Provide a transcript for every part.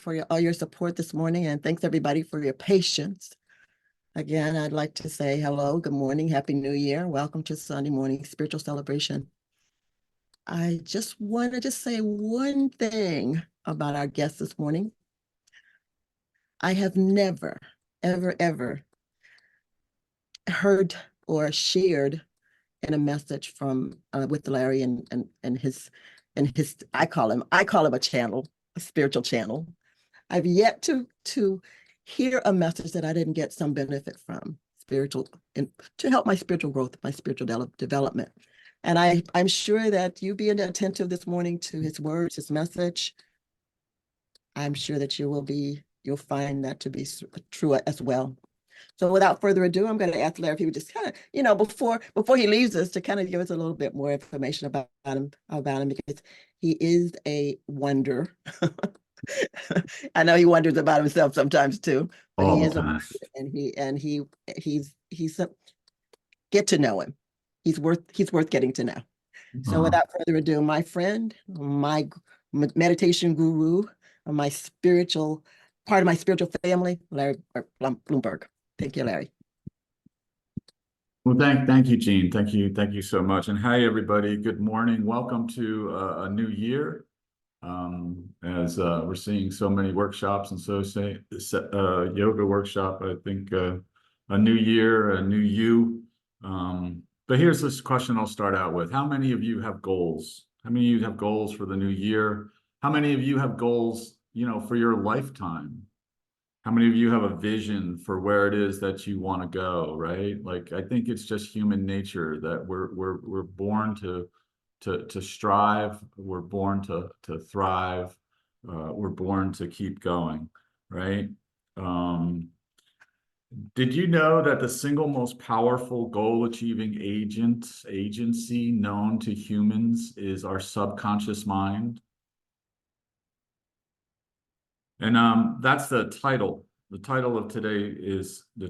for all your support this morning, and thanks everybody for your patience. Again, I'd like to say hello, good morning, Happy New Year. Welcome to Sunday morning spiritual celebration. I just wanted to say one thing about our guest this morning. I have never, ever heard or shared in a message from with Larry and his I call him a channel, a spiritual channel. I've yet to hear a message that I didn't get some benefit from spiritual and to help my spiritual growth, my spiritual development. And I'm sure that you being attentive this morning to his words, his message, I'm sure that you'll find that to be true as well. So without further ado, I'm going to ask Larry if he would just kind of, before he leaves us, to kind of give us a little bit more information about him, because he is a wonder. I know he wonders about himself sometimes too, but he is a wonder, and he's get to know him. He's worth getting to know. So without further ado, my friend, my meditation guru, my spiritual part of my spiritual family, Larry Blomberg. Thank you, Larry. Well, thank you, Jean. Thank you so much. And hi, everybody. Good morning. Welcome to a new year. As we're seeing so many workshops and so say yoga workshop. I think a new year, a new you. But here's this question I'll start out with. How many of you have goals? How many of you have goals for the new year? How many of you have goals, for your lifetime? How many of you have a vision for where it is that you want to go, right? Like, I think it's just human nature that we're born to strive, we're born to thrive, we're born to keep going, right? Did you know that the single most powerful goal-achieving agency known to humans is our subconscious mind? And that's the title. The title of today is The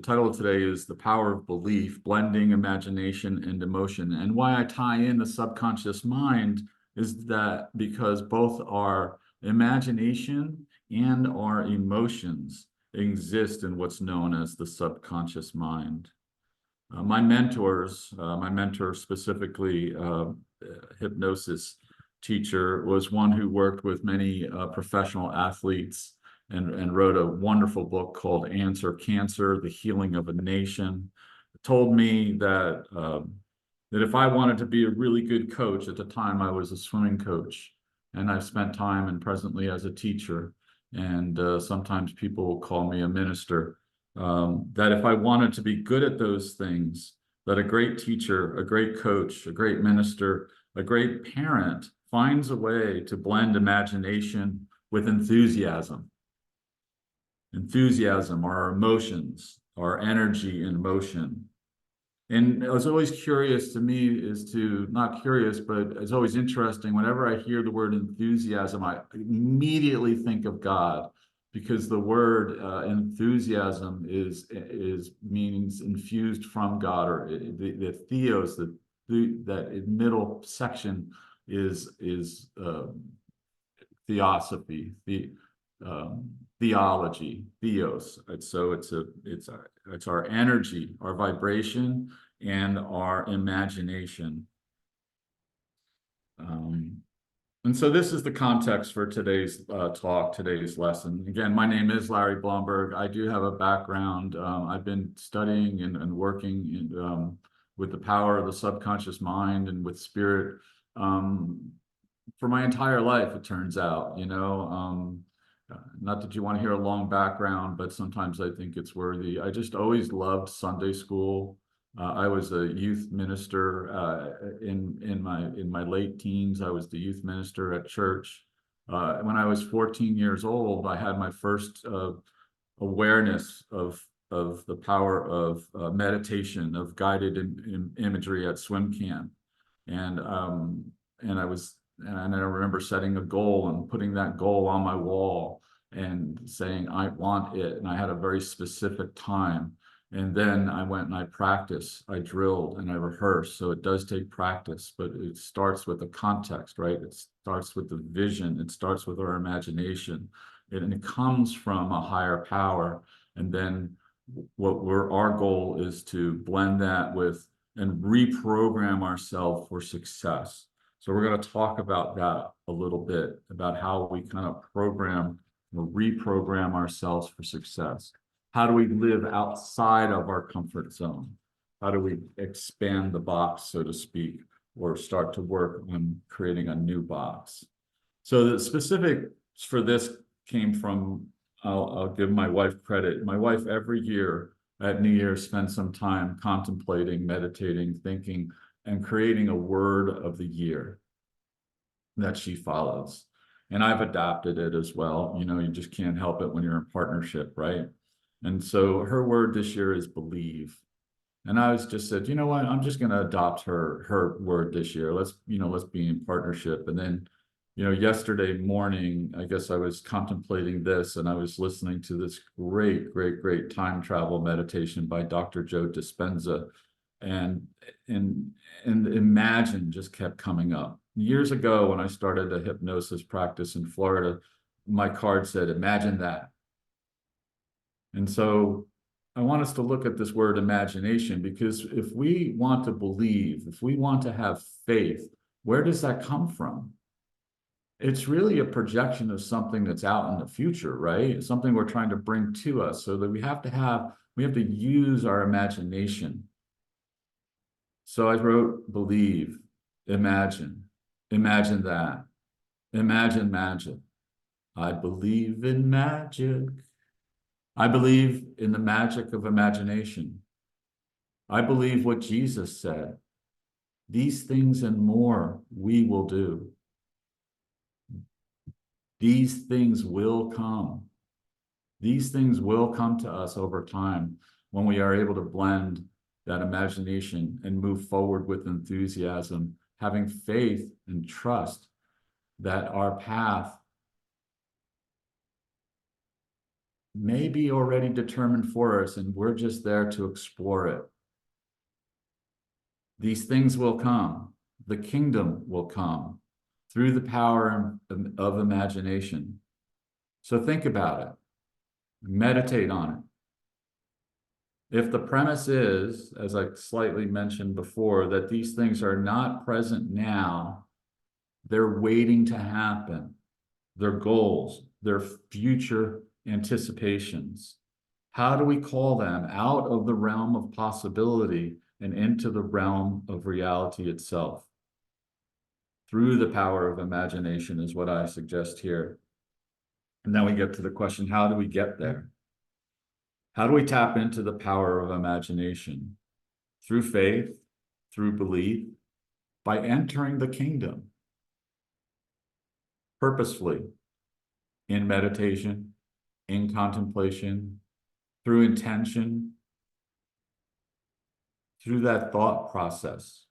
Power of Belief, Blending Imagination and Emotion. And why I tie in the subconscious mind is that because both our imagination and our emotions exist in what's known as the subconscious mind. My mentor specifically, hypnosis teacher, was one who worked with many professional athletes and wrote a wonderful book called Answer Cancer, The Healing of a Nation. It told me that that if I wanted to be a really good coach, at the time I was a swimming coach, and I've spent time and presently as a teacher, and sometimes people will call me a minister, that if I wanted to be good at those things, that a great teacher, a great coach, a great minister, a great parent finds a way to blend imagination with enthusiasm. Enthusiasm, our emotions, our energy and motion. And it was always curious to me not curious, but it's always interesting. Whenever I hear the word enthusiasm, I immediately think of God, because the word enthusiasm means infused from God, or the theos, that middle section is theosophy, theology, theos. So it's our energy, our vibration, and our imagination. And so this is the context for today's talk, today's lesson. Again, my name is Larry Blomberg. I do have a background. I've been studying and working with the power of the subconscious mind and with spirit for my entire life, it turns out. Not that you want to hear a long background, but sometimes I think it's worthy. I just always loved Sunday school. I was a youth minister in my late teens. I was the youth minister at church. When I was 14 years old, I had my first awareness of the power of meditation, of guided imagery at swim camp, and I remember setting a goal and putting that goal on my wall and saying, I want it. And I had a very specific time. And then I went and I practiced, I drilled and I rehearsed. So it does take practice, but it starts with the context, right? It starts with the vision. It starts with our imagination. and it comes from a higher power. And then our goal is to blend that with and reprogram ourselves for success. So we're going to talk about that a little bit, about how we kind of program or reprogram ourselves for success. How do we live outside of our comfort zone? How do we expand the box, so to speak, or start to work on creating a new box? So the specifics for this came from, I'll give my wife credit. My wife every year at New Year's spends some time contemplating, meditating, thinking, and creating a word of the year that she follows. And I've adopted it as well. You know, you just can't help it when you're in partnership, right? And so her word this year is believe. And I was just said, you know what, I'm just going to adopt her word this year. Let's be in partnership. And then, yesterday morning, I guess I was contemplating this, and I was listening to this great time travel meditation by Dr. Joe Dispenza. And imagine just kept coming up. Years ago, when I started a hypnosis practice in Florida, my card said, imagine that. And so I want us to look at this word imagination, because if we want to believe, if we want to have faith, where does that come from? It's really a projection of something that's out in the future, right? It's something we're trying to bring to us, so that we have to use our imagination. So I wrote, believe, imagine that, imagine magic. I believe in magic. I believe in the magic of imagination. I believe what Jesus said. These things and more we will do. These things will come. These things will come to us over time when we are able to blend that imagination and move forward with enthusiasm, having faith and trust that our path may be already determined for us, and we're just there to explore it. These things will come. The kingdom will come through the power of imagination. So think about it. Meditate on it. If the premise is, as I slightly mentioned before, that these things are not present now, they're waiting to happen. Their goals, their future anticipations. How do we call them out of the realm of possibility and into the realm of reality itself? Through the power of imagination is what I suggest here. And then we get to the question, how do we get there? How do we tap into the power of imagination? Through faith, through belief, by entering the kingdom purposefully, in meditation, in contemplation, through intention, through that thought process.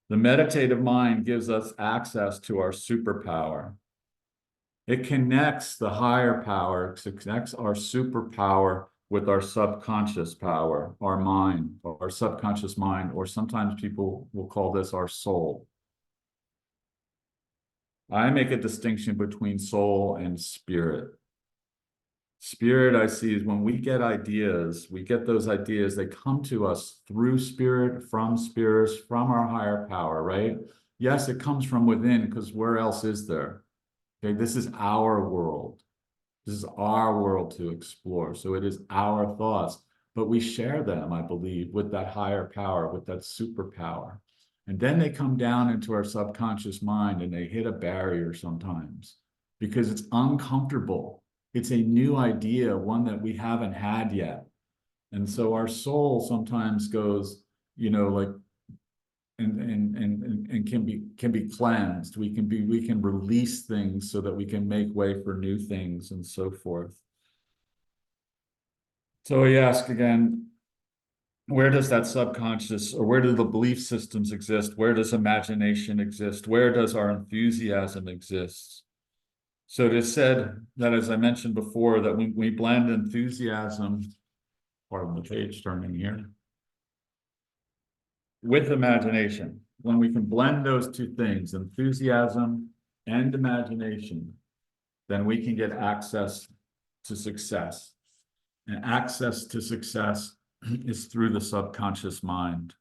The meditative mind gives us access to our superpower. It connects the higher power, it connects our superpower with our subconscious power, our mind, our subconscious mind, or sometimes people will call this our soul. I make a distinction between soul and spirit. Spirit, I see, is when we get ideas, we get those ideas, they come to us through spirit, from spirits, from our higher power, right? Yes, it comes from within, because where else is there? Okay, this is our world. This is our world to explore. So it is our thoughts, but we share them, I believe, with that higher power, with that superpower. And then they come down into our subconscious mind and they hit a barrier sometimes because it's uncomfortable. It's a new idea, one that we haven't had yet. And so our soul sometimes goes, like, and can be cleansed. We can release things so that we can make way for new things and so forth. So we ask again, where does that subconscious, or where do the belief systems exist? Where does imagination exist? Where does our enthusiasm exist? So it is said that, as I mentioned before, that when we blend enthusiasm, pardon the page turning here, with imagination, when we can blend those two things, enthusiasm and imagination, then we can get access to success. And access to success is through the subconscious mind.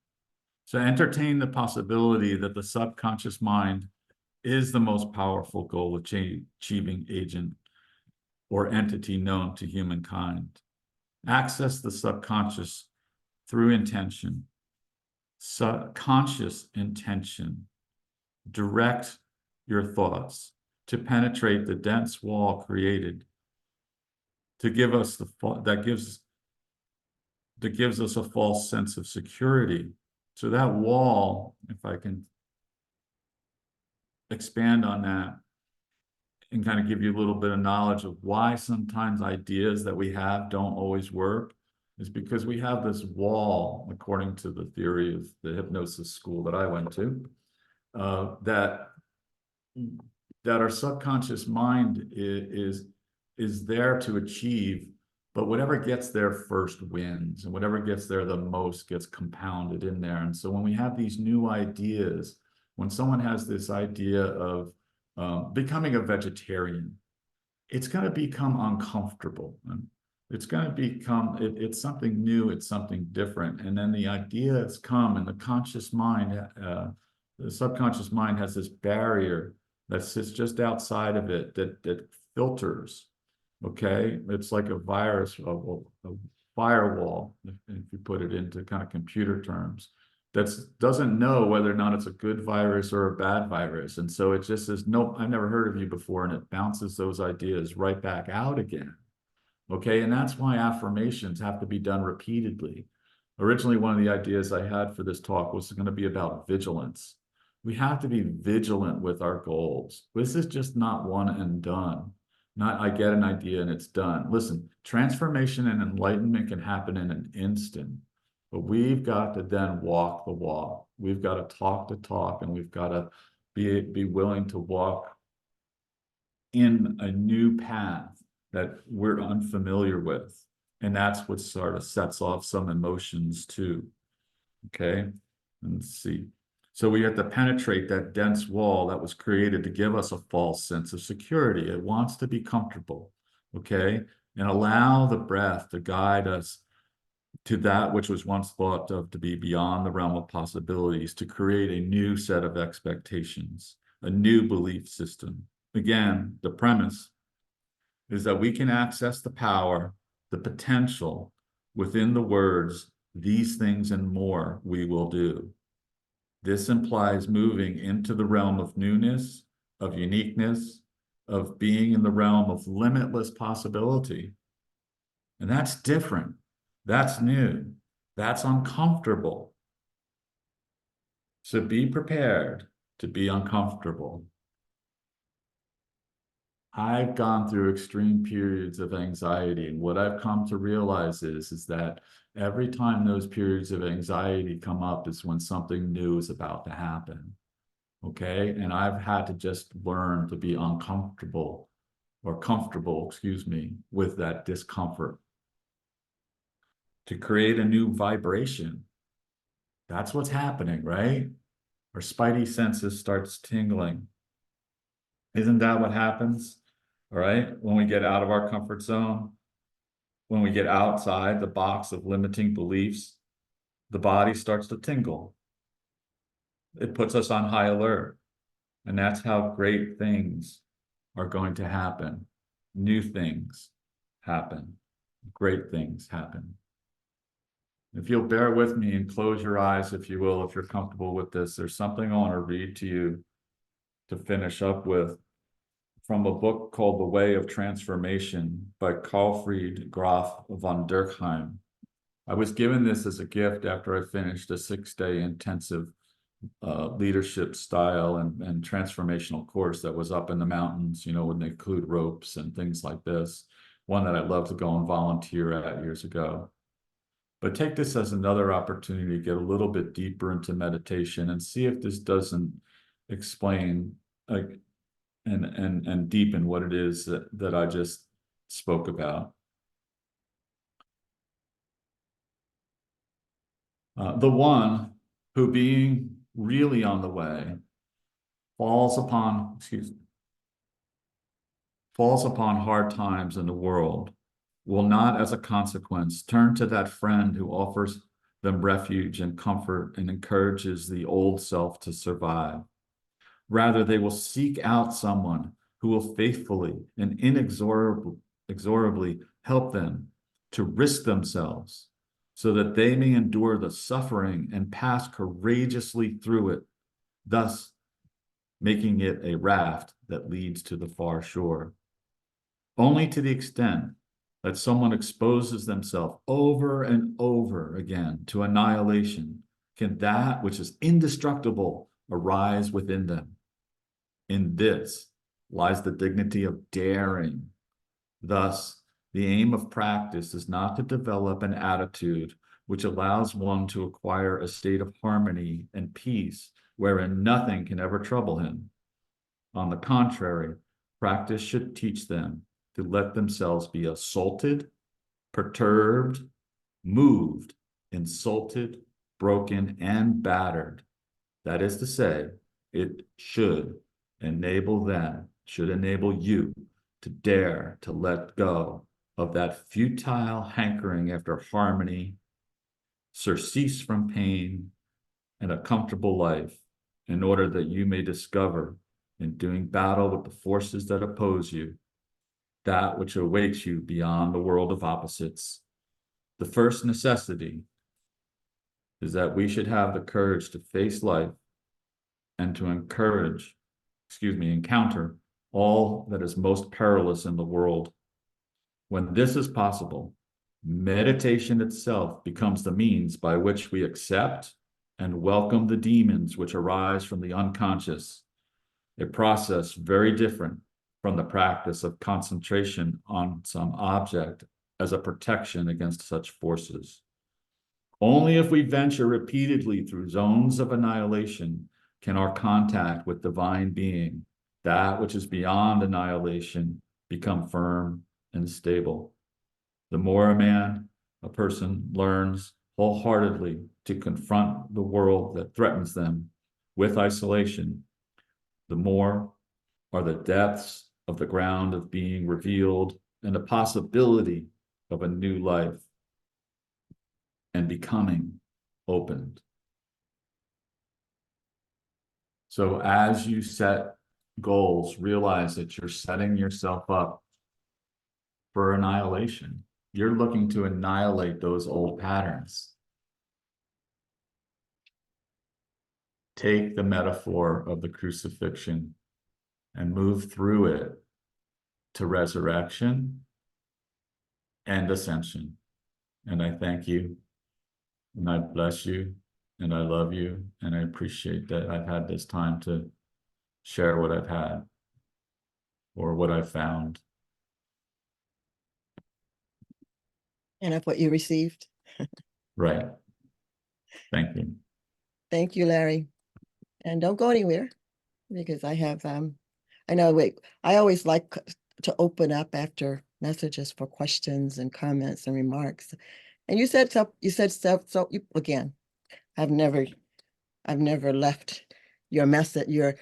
So entertain the possibility that the subconscious mind is the most powerful goal achieving agent or entity known to humankind. Access the subconscious through intention, subconscious intention. Direct your thoughts to penetrate the dense wall created to give us that gives us a false sense of security. So that wall, if I can expand on that and kind of give you a little bit of knowledge of why sometimes ideas that we have don't always work, is because we have this wall, according to the theory of the hypnosis school that I went to, that our subconscious mind is there to achieve, but whatever gets there first wins, and whatever gets there the most gets compounded in there. And so when we have these new ideas, when someone has this idea of becoming a vegetarian, it's going to become uncomfortable. And it's going to become, it's something new, it's something different. And then the ideas come, and the conscious mind, the subconscious mind has this barrier that sits just outside of it that filters. Okay, it's like a virus, a firewall, if you put it into kind of computer terms, that doesn't know whether or not it's a good virus or a bad virus. And so it just says, nope, I've never heard of you before. And it bounces those ideas right back out again. Okay, and that's why affirmations have to be done repeatedly. Originally, one of the ideas I had for this talk was going to be about vigilance. We have to be vigilant with our goals. This is just not one and done. Not, I get an idea and it's done. Listen, transformation and enlightenment can happen in an instant, but we've got to then walk the walk. We've got to talk the talk, and we've got to be willing to walk in a new path that we're unfamiliar with. And that's what sort of sets off some emotions too. Okay, let's see. So we have to penetrate that dense wall that was created to give us a false sense of security. It wants to be comfortable, okay? And allow the breath to guide us to that which was once thought of to be beyond the realm of possibilities, to create a new set of expectations, a new belief system. Again, the premise is that we can access the power, the potential within the words, these things and more we will do. This implies moving into the realm of newness, of uniqueness, of being in the realm of limitless possibility. And that's different. That's new. That's uncomfortable. So be prepared to be uncomfortable. I've gone through extreme periods of anxiety, and what I've come to realize is that every time those periods of anxiety come up is when something new is about to happen. Okay, and I've had to just learn to be uncomfortable, or comfortable, excuse me, with that discomfort, to create a new vibration. That's what's happening, right? Our spidey senses starts tingling. Isn't that what happens? All right, when we get out of our comfort zone, when we get outside the box of limiting beliefs, the body starts to tingle. It puts us on high alert. And that's how great things are going to happen. New things happen. Great things happen. If you'll bear with me and close your eyes, if you will, if you're comfortable with this, there's something I want to read to you to finish up with, from a book called The Way of Transformation by Carlfried Graf von Durkheim. I was given this as a gift after I finished a 6-day intensive leadership style and transformational course that was up in the mountains, you know, when they include ropes and things like this. One that I'd love to go and volunteer at years ago. But take this as another opportunity to get a little bit deeper into meditation and see if this doesn't explain and deepen what it is that I just spoke about. The one who, being really on the way falls upon hard times in the world will not, as a consequence, turn to that friend who offers them refuge and comfort and encourages the old self to survive. Rather, they will seek out someone who will faithfully and inexorably help them to risk themselves so that they may endure the suffering and pass courageously through it, thus making it a raft that leads to the far shore. Only to the extent that someone exposes themselves over and over again to annihilation can that which is indestructible arise within them. In this lies the dignity of daring. Thus, the aim of practice is not to develop an attitude which allows one to acquire a state of harmony and peace wherein nothing can ever trouble him. On the contrary, practice should teach them to let themselves be assaulted, perturbed, moved, insulted, broken, and battered. That is to say, it should enable you to dare to let go of that futile hankering after harmony, surcease from pain, and a comfortable life, in order that you may discover, in doing battle with the forces that oppose you, that which awaits you beyond the world of opposites. The first necessity is that we should have the courage to face life and to encounter all that is most perilous in the world. When this is possible, meditation itself becomes the means by which we accept and welcome the demons which arise from the unconscious, a process very different from the practice of concentration on some object as a protection against such forces. Only if we venture repeatedly through zones of annihilation can our contact with divine being, that which is beyond annihilation, become firm and stable. The more a person learns wholeheartedly to confront the world that threatens them with isolation, the more are the depths of the ground of being revealed and the possibility of a new life and becoming opened. So as you set goals, realize that you're setting yourself up for annihilation. You're looking to annihilate those old patterns. Take the metaphor of the crucifixion and move through it to resurrection and ascension. And I thank you, and I bless you, and I love you, and I appreciate that I've had this time to share what I've had or what I've found. And of what you received. Right. Thank you. Thank you, Larry. And don't go anywhere, because I have, I know, I always like to open up after messages for questions and comments and remarks. And you said so, again, I've never left your message, your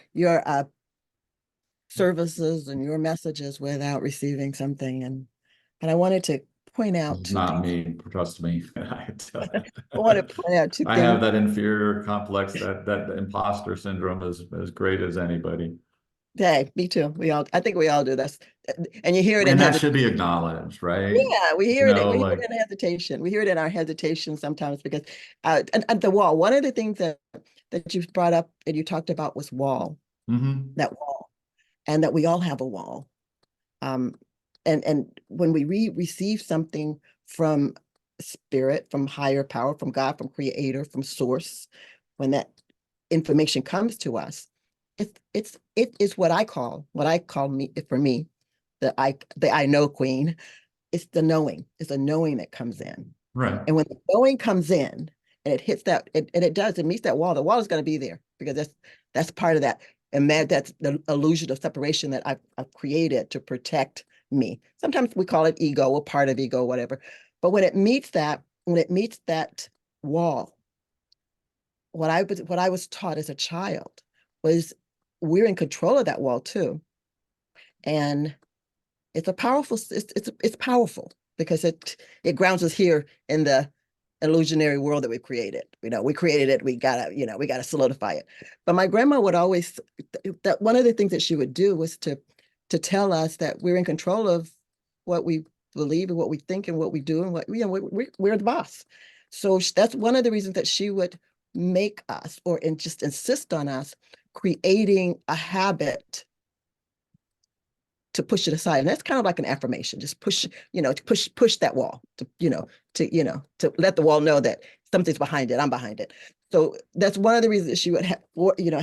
services and your messages without receiving something. And I wanted to point out It's two not things. me, trust me. I want to point out two I things. have that inferior complex, that imposter syndrome is as great as anybody. Hey, me too. I think we all do this. And you hear it in And that hesitation. should be acknowledged, right? Yeah, we hear You it. know, We hear like, it in hesitation. We hear it in our hesitation sometimes because and the wall. One of the things that you brought up and you talked about was wall. That wall, and that we all have a wall. And when we receive something from spirit, from higher power, from God, from creator, from source, when that information comes to us, it is what I call me, for me, the I know queen. It's the knowing. It's a knowing that comes in. right. And when the knowing comes in and it hits that, and it meets that wall, the wall is going to be there because that's part of that. And that's the illusion of separation that I've created to protect me. Sometimes we call it ego or part of ego, whatever. But when it meets that wall, what I was taught as a child was we're in control of that wall too. And it's a powerful, it's powerful because it grounds us here in the illusionary world that we created. We created it, we gotta solidify it. But my grandma would always, that one of the things that she would do was to tell us that we're in control of what we believe and what we think and what we do and what, we're the boss. So that's one of the reasons that she would make us and just insist on us creating a habit to push it aside. And that's kind of like an affirmation, just push, to push that wall, to let the wall know that something's behind it, I'm behind it. So that's one of the reasons that she would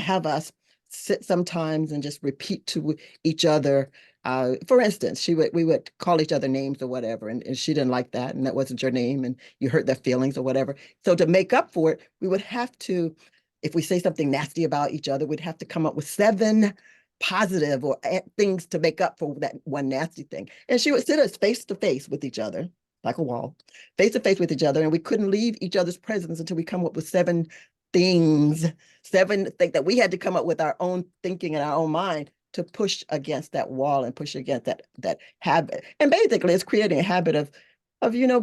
have us sit sometimes and just repeat to each other. For instance, we would call each other names or whatever, and she didn't like that, and that wasn't your name, and you hurt their feelings or whatever. So to make up for it, we would have to, if we say something nasty about each other, we'd have to come up with 7 positive or things to make up for that one nasty thing. And she would sit us face to face with each other, like a wall, face to face with each other. And we couldn't leave each other's presence until we come up with 7 things, 7 things that we had to come up with our own thinking and our own mind to push against that wall and push against that habit. And basically it's creating a habit of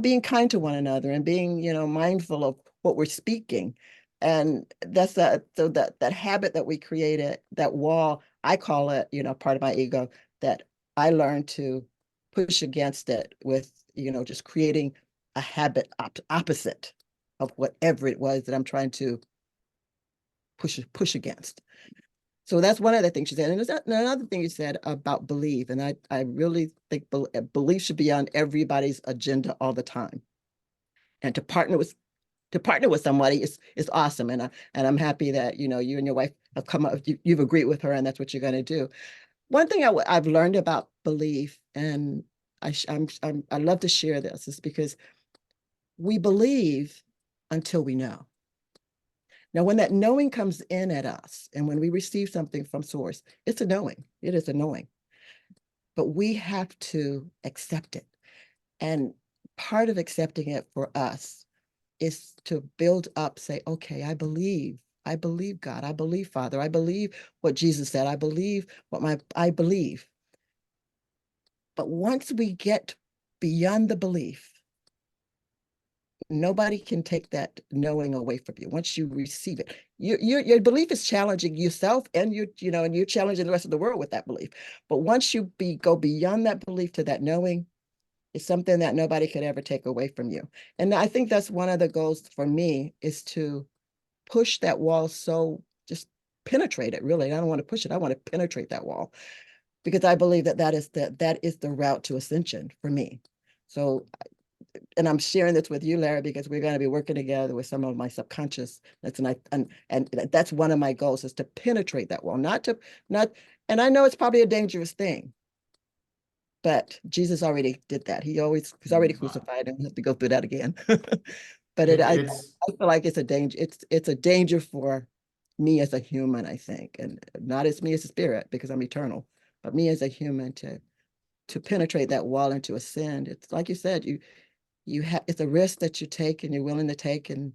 being kind to one another and being, mindful of what we're speaking. And that's so that habit that we created, that wall, I call it, part of my ego, that I learned to push against it with, just creating a habit opposite of whatever it was that I'm trying to push against. So that's one of the things she said. And there's another thing you said about belief. And I really think belief should be on everybody's agenda all the time. And to partner with somebody is awesome. And I'm happy that, you and your wife have come up, you've agreed with her, and that's what you're going to do. One thing I've learned about belief, and I love to share this, is because we believe until we know. Now, when that knowing comes in at us, and when we receive something from source, it's a knowing. It is a knowing. But we have to accept it. And part of accepting it for us is to build up, say, okay, I believe God, I believe Father, I believe what Jesus said, I believe I believe. But once we get beyond the belief, nobody can take that knowing away from you. Once you receive it, your belief is challenging yourself, and you're challenging the rest of the world with that belief. But once you go beyond that belief to that knowing, it's something that nobody could ever take away from you. And I think that's one of the goals for me, is to push that wall. So just penetrate it, really. I don't want to push it. I want to penetrate that wall, because I believe that is the route to ascension for me. So, and I'm sharing this with you, Larry, because we're going to be working together with some of my subconscious. And that's one of my goals, is to penetrate that wall, and I know it's probably a dangerous thing, but Jesus already did that. He's already crucified, and we have to go through that again. But I feel like it's a danger. It's a danger for me as a human, I think, and not as me as a spirit, because I'm eternal, but me as a human to penetrate that wall and to ascend. It's like you said, it's a risk that you take and you're willing to take. And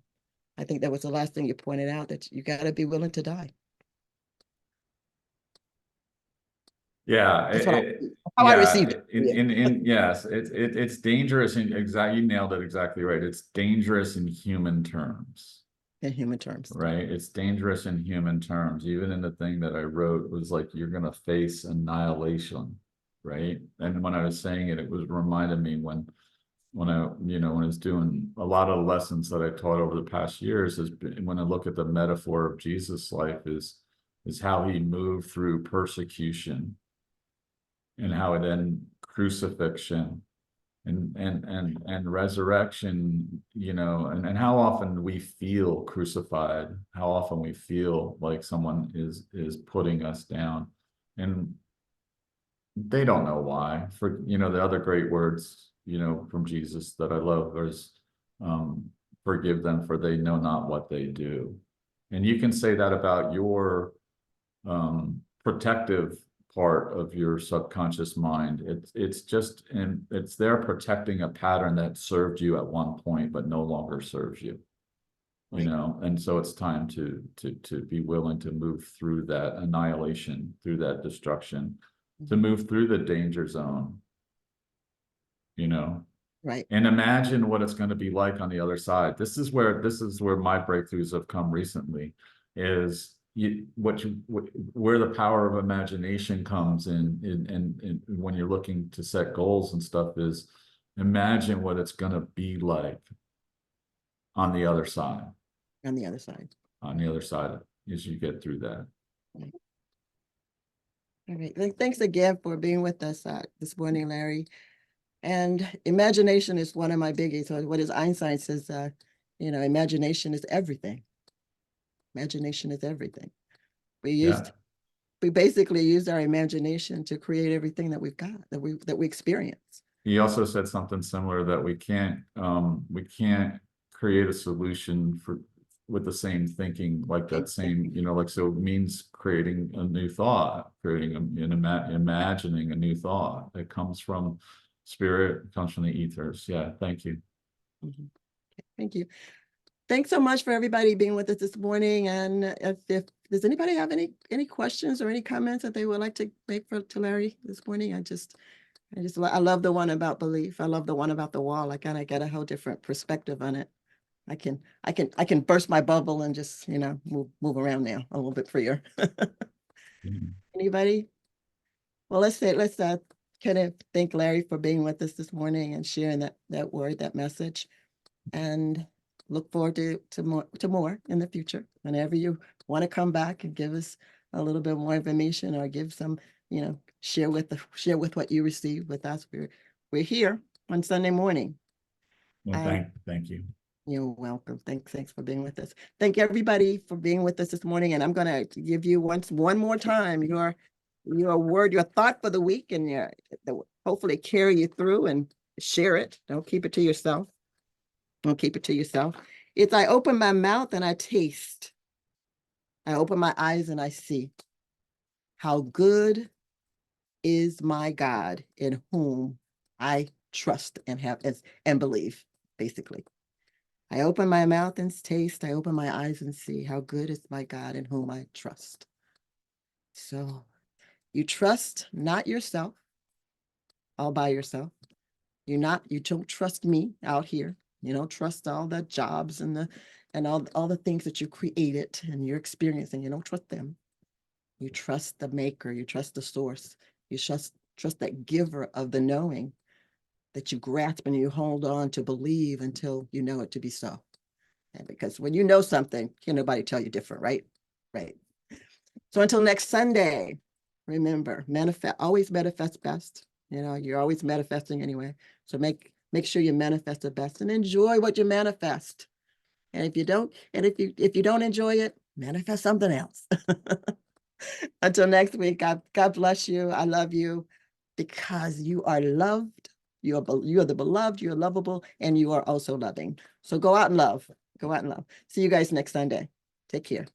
I think that was the last thing you pointed out, that you got to be willing to die. Yeah, That's how I received it. Yes, it's dangerous, and you nailed it exactly right. It's dangerous in human terms. In human terms. Right. It's dangerous in human terms. Even in the thing that I wrote was like, you're going to face annihilation. Right. And when I was saying it, it was reminded me when I was doing a lot of lessons that I taught over the past years, when I look at the metaphor of Jesus' life is how he moved through persecution, and how it then crucifixion and resurrection, and how often we feel crucified, how often we feel like someone is putting us down, and they don't know why. For the other great words from Jesus that I love is, forgive them, for they know not what they do. And you can say that about your protective part of your subconscious mind. It's there protecting a pattern that served you at one point but no longer serves you. you know, and so it's time to be willing to move through that annihilation, through that destruction, to move through the danger zone, you know, Right. and imagine what it's going to be like on the other side. This is where my breakthroughs have come recently, is where the power of imagination comes in when you're looking to set goals and stuff, is imagine what it's going to be like on the other side. On the other side. As you get through that. Right. All right. Thanks again for being with us this morning, Larry. And imagination is one of my biggies. So what is Einstein says, you know, imagination is everything. Imagination is everything. We basically used our imagination to create everything that we've got, that we experience. He also said something similar, that we can't create a solution with the same thinking, like that same, you know, like, so it means creating a new thought, imagining a new thought that comes from spirit, comes from the ethers. Yeah, thank you. Mm-hmm. Okay, thank you. Thanks so much for everybody being with us this morning. And if does anybody have any questions or any comments that they would like to make to Larry this morning? I love the one about belief. I love the one about the wall. I kind of get a whole different perspective on it. I can burst my bubble and just, you know, move around now a little bit freer. Anybody? Well, let's kind of thank Larry for being with us this morning and sharing that word, that message, and look forward to more in the future. Whenever you want to come back and give us a little bit more information, or give some, you know, share with what you received with us. We're here on Sunday morning. Well, thank you. You're welcome. Thanks for being with us. Thank everybody for being with us this morning. And I'm going to give you one more time your word, your thought for the week, and hopefully carry you through and share it. Don't keep it to yourself. Don't keep it to yourself. It's I open my mouth and I taste. I open my eyes and I see. How good is my God, in whom I trust and believe, basically. I open my mouth and taste. I open my eyes and see. How good is my God, in whom I trust. So you trust not yourself all by yourself. You don't trust me out here. You don't trust all the jobs and all the things that you created and you're experiencing. You don't trust them. You trust the maker. You trust the source. You trust that giver of the knowing that you grasp and you hold on to believe until you know it to be so. And because when you know something, can't nobody tell you different, right? Right. So until next Sunday, remember, always manifest best. You know, you're always manifesting anyway. So make sure you manifest the best and enjoy what you manifest. And if you don't enjoy it, manifest something else. Until next week, God bless you. I love you because you are loved. You are the beloved, you're lovable, and you are also loving. So go out and love. Go out and love. See you guys next Sunday. Take care.